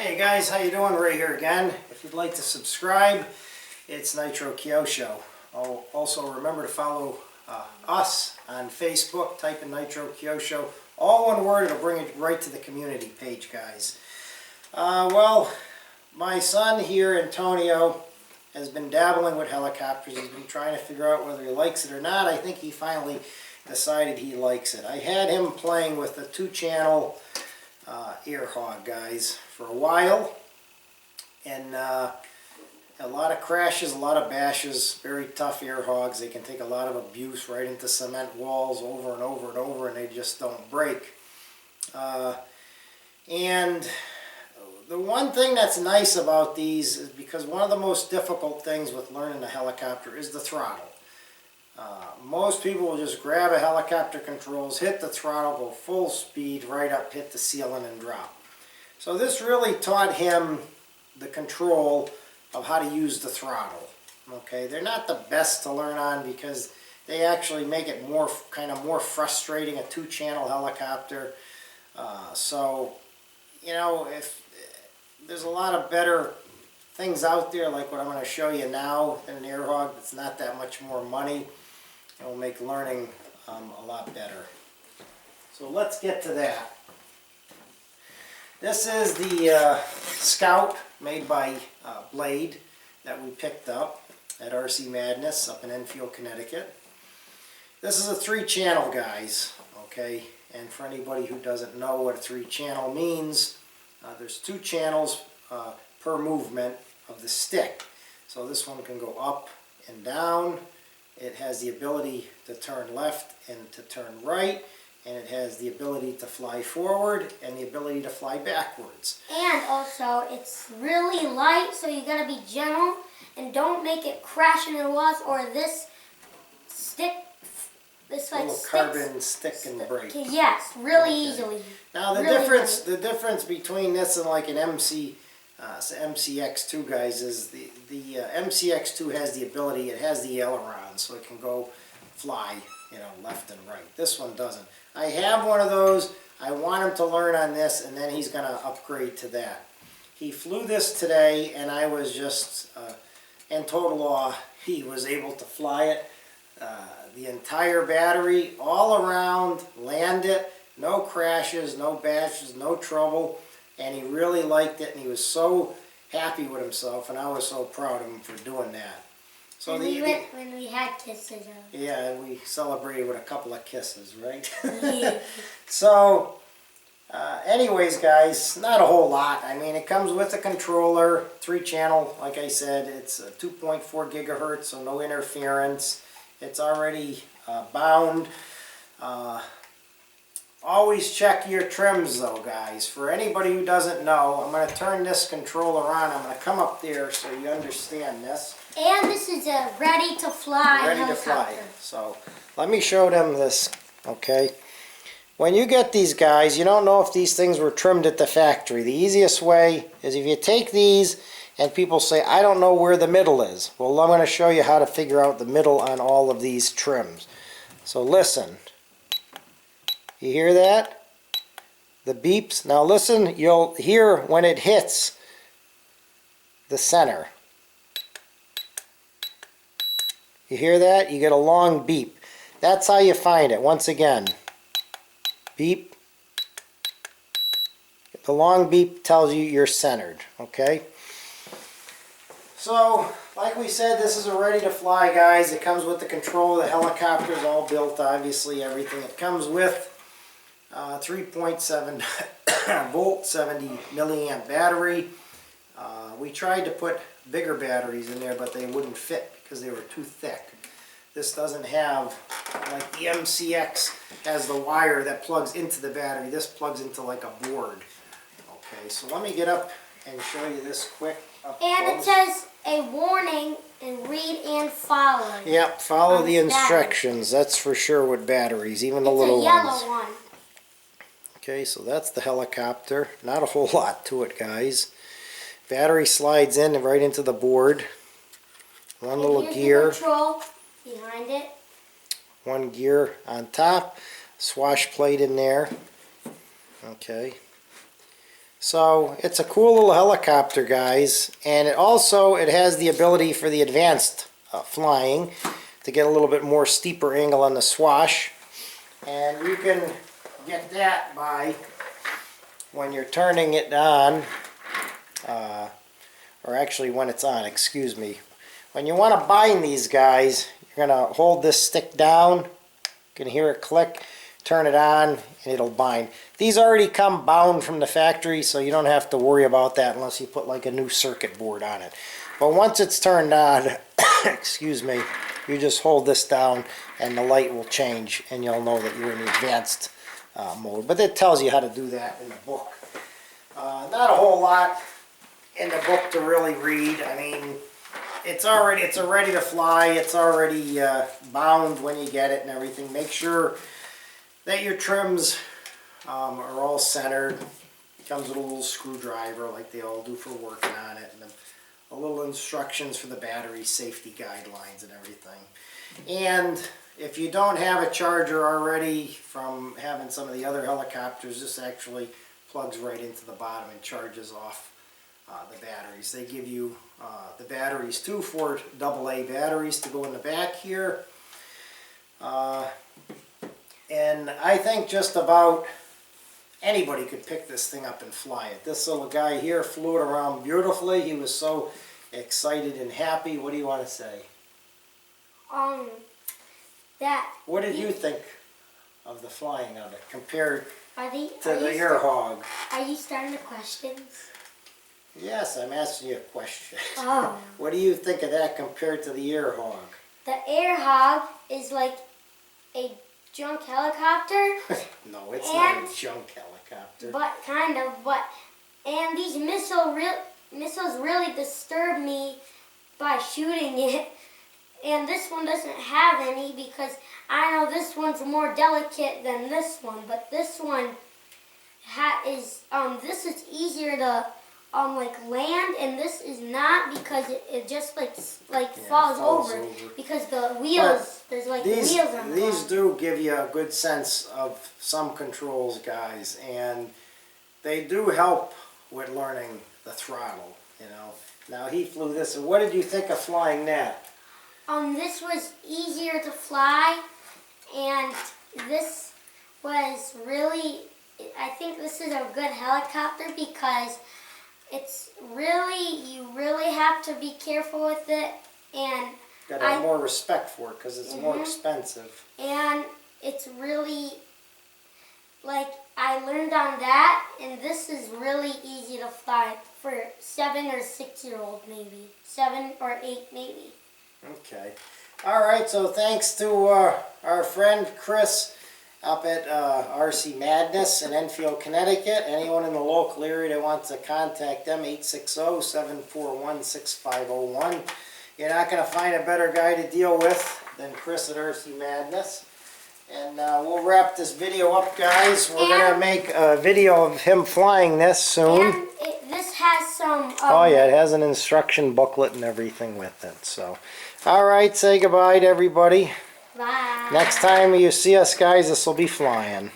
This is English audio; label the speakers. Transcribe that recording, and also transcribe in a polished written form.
Speaker 1: Hey guys, how you doing? Ray here again. If you'd like to subscribe, it's Nitro Kyosho. Also remember to follow us on Facebook. Type in Nitro Kyosho. All one word, it'll bring it right to the community page, guys. Well, my son here, Antonio, has been dabbling with helicopters. He's been trying to figure out whether he likes it or not. I think he finally decided he likes it. I had him playing with a 2-channel Air Hog, guys, for a while, and a lot of crashes, a lot of bashes. Very tough Air Hogs. They can take a lot of abuse right into cement walls over and over and over, and they just don't break. And the one thing that's nice about these is because one of the most difficult things with learning a helicopter is the throttle. Most people will just grab a helicopter controls, hit the throttle, go full speed, right up, hit the ceiling and drop. So this really taught him the control of how to use the throttle. Okay, they're not the best to learn on because they actually make it more frustrating, a 2-channel helicopter. So, you know, if there's a lot of better things out there like what I'm going to show you now in an Air Hog that's not that much more money. It will make learning a lot better. So let's get to that. This is the Scout made by Blade that we picked up at RC Madness up in Enfield, Connecticut. This is a 3-channel, guys, okay? And for anybody who doesn't know what a 3-channel means, there's 2 channels per movement of the stick. So this one can go up and down. It has the ability to turn left and to turn right, and it has the ability to fly forward and the ability to fly backwards.
Speaker 2: And also, it's really light, so you gotta be gentle and don't make it crash into the walls or this stick, this like
Speaker 1: little carbon stick and break.
Speaker 2: Yes, really easily.
Speaker 1: Now the
Speaker 2: really
Speaker 1: difference between this and like an MCX2, guys, is the MCX2 has the ability, it has the aileron, so it can go fly, you know, left and right. This one doesn't. I have one of those. I want him to learn on this, and then he's going to upgrade to that. He flew this today, and I was just in total awe. He was able to fly it, the entire battery, all around, land it, no crashes, no bashes, no trouble. And he really liked it, and he was so happy with himself, and I was so proud of him for doing that. So
Speaker 2: when we had kisses.
Speaker 1: Yeah, and we celebrated with a couple of kisses, right?
Speaker 2: Yeah.
Speaker 1: So, anyways, guys, not a whole lot. I mean, it comes with a controller, 3-channel, like I said. It's 2.4 gigahertz, so no interference. It's already bound. Always check your trims though, guys. For anybody who doesn't know, I'm going to turn this controller on. I'm going to come up there so you understand this.
Speaker 2: And this is a ready to fly helicopter.
Speaker 1: So let me show them this, okay? When you get these guys, you don't know if these things were trimmed at the factory. The easiest way is if you take these and people say, I don't know where the middle is. Well, I'm going to show you how to figure out the middle on all of these trims. So listen. You hear that? The beeps. Now listen, you'll hear when it hits the center. You hear that? You get a long beep. That's how you find it. Once again, beep. The long beep tells you you're centered, okay? So, like we said, this is a ready to fly, guys. It comes with the control. The helicopter is all built, obviously, everything it comes with. 3.7 volt, 70 milliamp battery. We tried to put bigger batteries in there, but they wouldn't fit because they were too thick. This doesn't have, like the MCX has the wire that plugs into the battery. This plugs into like a board. Okay, so let me get up and show you this quick.
Speaker 2: And it says a warning and read and follow.
Speaker 1: Yep, follow the instructions. That's for sure with batteries, even the little ones.
Speaker 2: It's a yellow one.
Speaker 1: Okay, so that's the helicopter. Not a whole lot to it, guys. Battery slides in and right into the board. One little gear.
Speaker 2: Control behind it.
Speaker 1: One gear on top. Swash plate in there. Okay. So it's a cool little helicopter, guys, and it has the ability for the advanced flying to get a little bit more steeper angle on the swash, and you can get that by when you're turning it on, or actually when it's on, excuse me. When you want to bind these guys, you're going to hold this stick down, you can hear it click, turn it on, and it'll bind. These already come bound from the factory, so you don't have to worry about that unless you put like a new circuit board on it. But once it's turned on, excuse me, you just hold this down and the light will change and you'll know that you're in the advanced mode. But it tells you how to do that in the book. Not a whole lot in the book to really read. I mean, it's ready to fly. It's already bound when you get it and everything. Make sure that your trims are all centered. It comes with a little screwdriver like they all do for working on it, and a little instructions for the battery safety guidelines and everything. And if you don't have a charger already from having some of the other helicopters, this actually plugs right into the bottom and charges off the batteries. They give you the batteries too, 4 AA batteries to go in the back here. And I think just about anybody could pick this thing up and fly it. This little guy here flew it around beautifully. He was so excited and happy. What do you want to say? What did you think of the flying of it compared to the air hog?
Speaker 2: Are you starting the questions?
Speaker 1: Yes, I'm asking you a question.
Speaker 2: Oh.
Speaker 1: What do you think of that compared to the air hog?
Speaker 2: The air hog is like a junk helicopter.
Speaker 1: No, it's not a junk helicopter.
Speaker 2: But kind of, and these missiles really disturb me by shooting it. And this one doesn't have any because I know this one's more delicate than this one. But this one this is easier to like land, and this is not because it just falls over because the wheels, there's like wheels on the
Speaker 1: These
Speaker 2: bottom.
Speaker 1: do give you a good sense of some controls, guys, and they do help with learning the throttle, you know. Now he flew this, and what did you think of flying that?
Speaker 2: This was easier to fly, and this was really, I think this is a good helicopter because it's really, you really have to be careful with it, and
Speaker 1: Got to have more respect for it because it's more expensive.
Speaker 2: And it's really, like, I learned on that, and this is really easy to fly for 7 or 6-year-old maybe, 7 or 8 maybe.
Speaker 1: Okay. All right, so thanks to our friend Chris up at RC Madness in Enfield, Connecticut. Anyone in the local area that wants to contact them, 860-741-6501. You're not going to find a better guy to deal with than Chris at RC Madness. And we'll wrap this video up, guys. We're going to make a video of him flying this soon.
Speaker 2: And this has some...
Speaker 1: oh yeah, it has an instruction booklet and everything with it. So, all right, say goodbye to everybody.
Speaker 2: Bye.
Speaker 1: Next time you see us, guys, this will be flying.